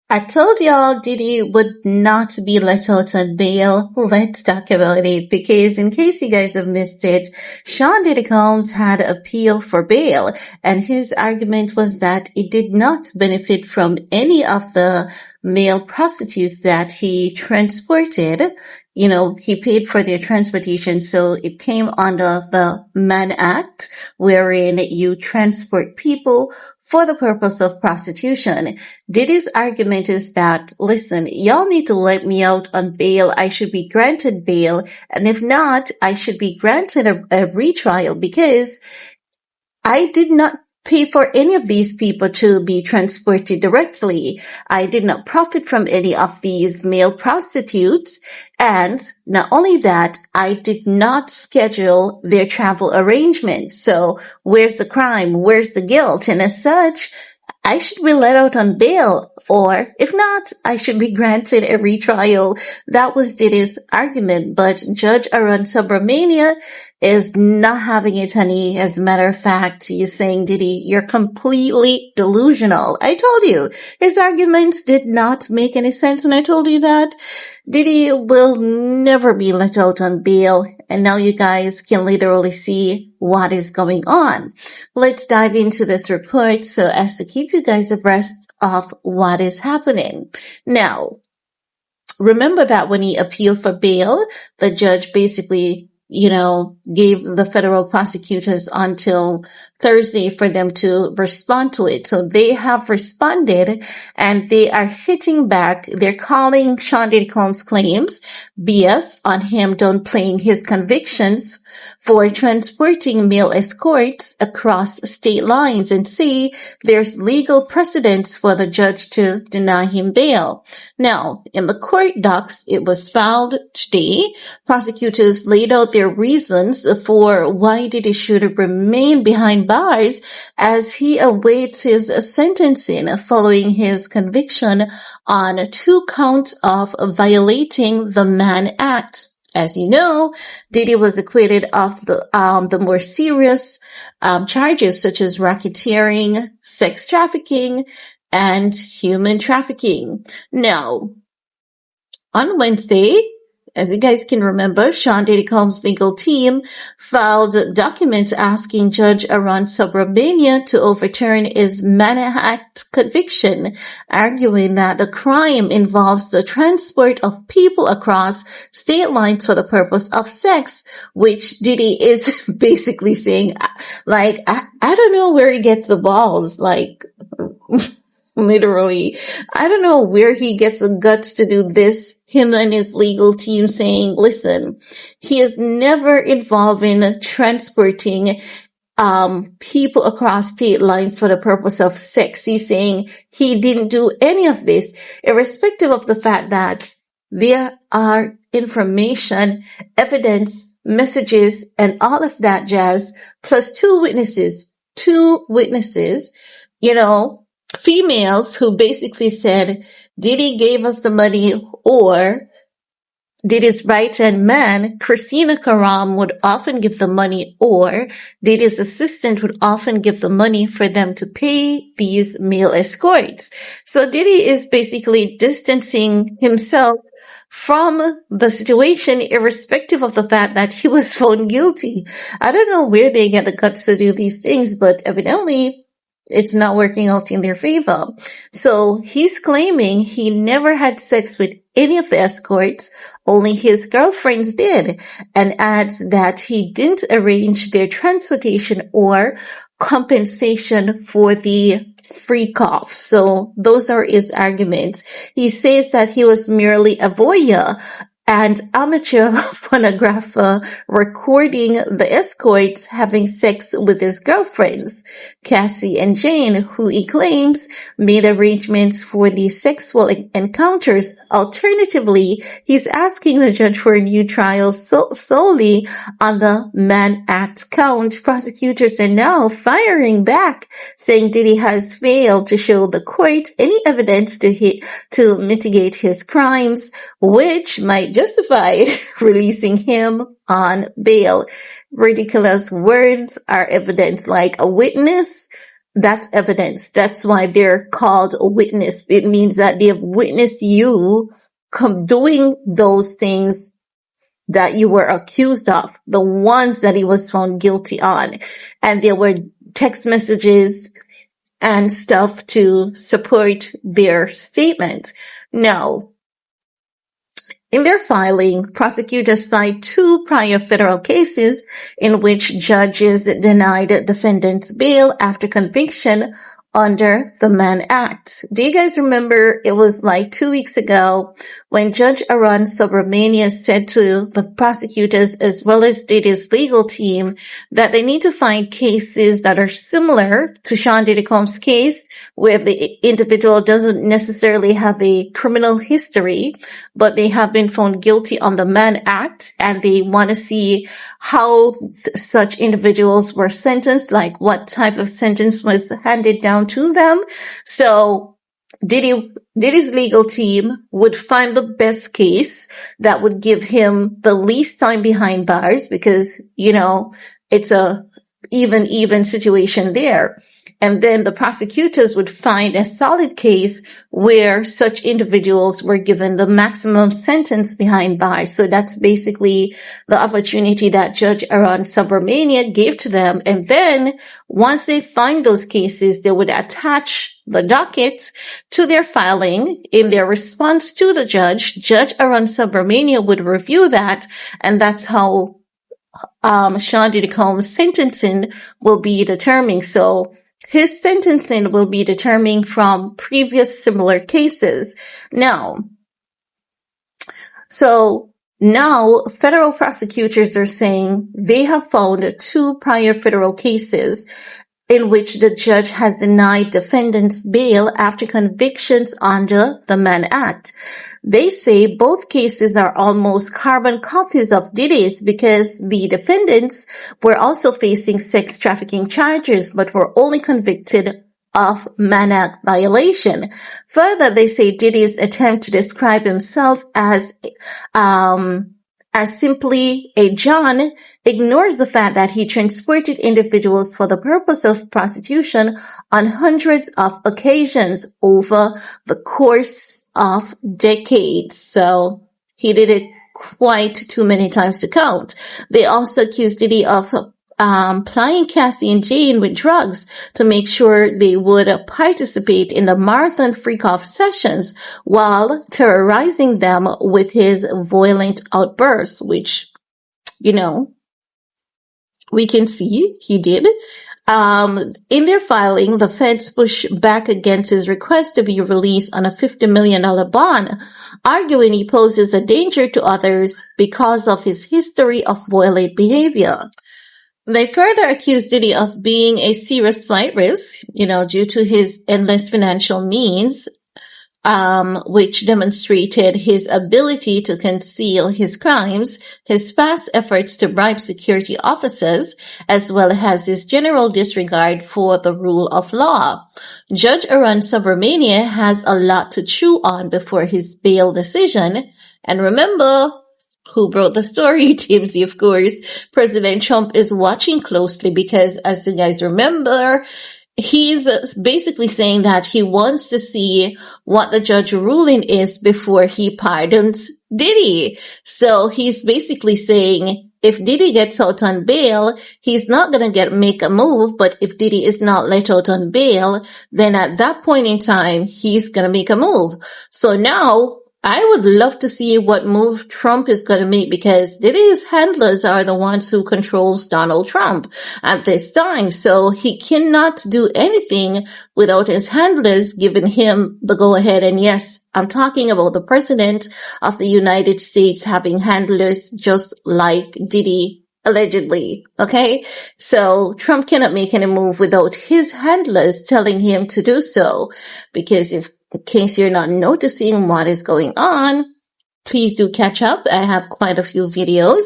I told y'all Diddy would not be let out on bail. Let's talk about it because in case you guys have missed it, Sean Diddy Combs had appealed for bail and his argument was that it did not benefit from any of the male prostitutes that he transported. You know, he paid for their transportation, so it came under the Mann Act, wherein you transport people for the purpose of prostitution. Diddy's argument is that, listen, y'all need to let me out on bail. I should be granted bail. And if not, I should be granted a retrial because I did not pay for any of these people to be transported directly. I did not profit from any of these male prostitutes. And not only that, I did not schedule their travel arrangements. So where's the crime? Where's the guilt? And as such, I should be let out on bail, or if not, I should be granted a retrial. That was Diddy's argument, but Judge Aaron Subramania is not having it, honey. As a matter of fact, he's saying, Diddy, you're completely delusional. I told you, his arguments did not make any sense, and I told you that Diddy will never be let out on bail, and now you guys can literally see what is going on. Let's dive into this report so as to keep you guys abreast of what is happening. Now, remember that when he appealed for bail, the judge basically, gave the federal prosecutors until Thursday for them to respond to it. So they have responded and they are hitting back. They're calling Sean Diddy Combs' claims BS on him downplaying his convictions for transporting male escorts across state lines and say there's legal precedence for the judge to deny him bail. Now, in the court docs, it was filed today. Prosecutors laid out their reasons for why Diddy should remain behind bars as he awaits his sentencing following his conviction on 2 counts of violating the Mann Act. As you know, Diddy was acquitted of the more serious charges such as racketeering, sex trafficking, and human trafficking. Now, on Wednesday, as you guys can remember, Sean Diddy Combs' legal team filed documents asking Judge Aaron Subramania to overturn his Mann Act conviction, arguing that the crime involves the transport of people across state lines for the purpose of sex, which Diddy is basically saying, like, I don't know where he gets the balls, like, literally. I don't know where he gets the guts to do this. Him and his legal team saying, listen, he is never involved in transporting people across state lines for the purpose of sex. He's saying he didn't do any of this, irrespective of the fact that there are information, evidence, messages, and all of that jazz, plus two witnesses, females who basically said Diddy gave us the money, or Diddy's right-hand man, Christina Karam, would often give the money, or Diddy's assistant would often give the money for them to pay these male escorts. So Diddy is basically distancing himself from the situation, irrespective of the fact that he was found guilty. I don't know where they get the guts to do these things, but evidently it's not working out in their favor. So he's claiming he never had sex with any of the escorts, only his girlfriends did, and adds that he didn't arrange their transportation or compensation for the freak off. So those are his arguments. He says that he was merely a voyeur and amateur pornographer recording the escorts having sex with his girlfriends, Cassie and Jane, who he claims made arrangements for these sexual encounters. Alternatively, he's asking the judge for a new trial solely on the Mann Act count. Prosecutors are now firing back, saying Diddy has failed to show the court any evidence to mitigate his crimes, which might justify releasing him on bail. Ridiculous words are evidence, like a witness That's evidence. That's why they're called a witness. It means that they have witnessed you doing those things that you were accused of, the ones that he was found guilty on. And there were text messages and stuff to support their statement. Now, in their filing, prosecutors cite 2 prior federal cases in which judges denied defendants bail after conviction under the Mann Act. Do you guys remember it was like 2 weeks ago when Judge Aaron Subramania said to the prosecutors as well as Diddy's legal team that they need to find cases that are similar to Sean Diddy Combs' case where the individual doesn't necessarily have a criminal history, but they have been found guilty on the Mann Act, and they want to see how such individuals were sentenced, like what type of sentence was handed down to them. So Diddy's legal team would find the best case that would give him the least time behind bars because, it's a even situation there. And then the prosecutors would find a solid case where such individuals were given the maximum sentence behind bars. So that's basically the opportunity that Judge Aaron Subramania gave to them. And then once they find those cases, they would attach the dockets to their filing in their response to the judge. Judge Aaron Subramania would review that, and that's how Sean Diddy Combs' sentencing will be determined. So his sentencing will be determined from previous similar cases. Now, federal prosecutors are saying they have found 2 prior federal cases in which the judge has denied defendants bail after convictions under the Mann Act. They say both cases are almost carbon copies of Diddy's because the defendants were also facing sex trafficking charges but were only convicted of Mann Act violation. Further, they say Diddy's attempt to describe himself as simply a John ignores the fact that he transported individuals for the purpose of prostitution on hundreds of occasions over the course of decades. So he did it quite too many times to count. They also accused Diddy of plying Cassie and Jane with drugs to make sure they would participate in the marathon freak-off sessions while terrorizing them with his violent outbursts, which, we can see he did. In their filing, the feds pushed back against his request to be released on a $50 million bond, arguing he poses a danger to others because of his history of violent behavior. They further accused Diddy of being a serious flight risk, due to his endless financial means, which demonstrated his ability to conceal his crimes, his past efforts to bribe security officers, as well as his general disregard for the rule of law. Judge Aaron Subramania has a lot to chew on before his bail decision. And remember, who brought the story? TMZ, of course. President Trump is watching closely because, as you guys remember, he's basically saying that he wants to see what the judge ruling is before he pardons Diddy. So he's basically saying if Diddy gets out on bail, he's not going to make a move. But if Diddy is not let out on bail, then at that point in time, he's going to make a move. So now I would love to see what move Trump is going to make because Diddy's handlers are the ones who controls Donald Trump at this time. So he cannot do anything without his handlers giving him the go-ahead. And yes, I'm talking about the President of the United States having handlers just like Diddy allegedly. Okay. So Trump cannot make any move without his handlers telling him to do so, because in case you're not noticing what is going on, please do catch up. I have quite a few videos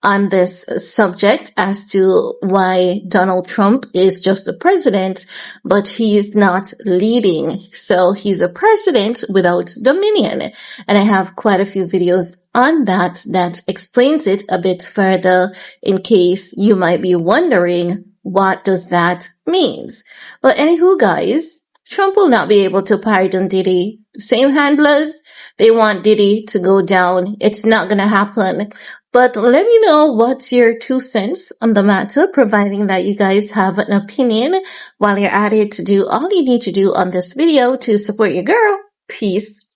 on this subject as to why Donald Trump is just a president, but he's not leading. So he's a president without dominion. And I have quite a few videos on that explains it a bit further in case you might be wondering what does that mean? But anywho, guys, Trump will not be able to pardon Diddy. Same handlers, they want Diddy to go down. It's not going to happen. But let me know what's your 2 cents on the matter, providing that you guys have an opinion. While you're at it, do all you need to do on this video to support your girl. Peace.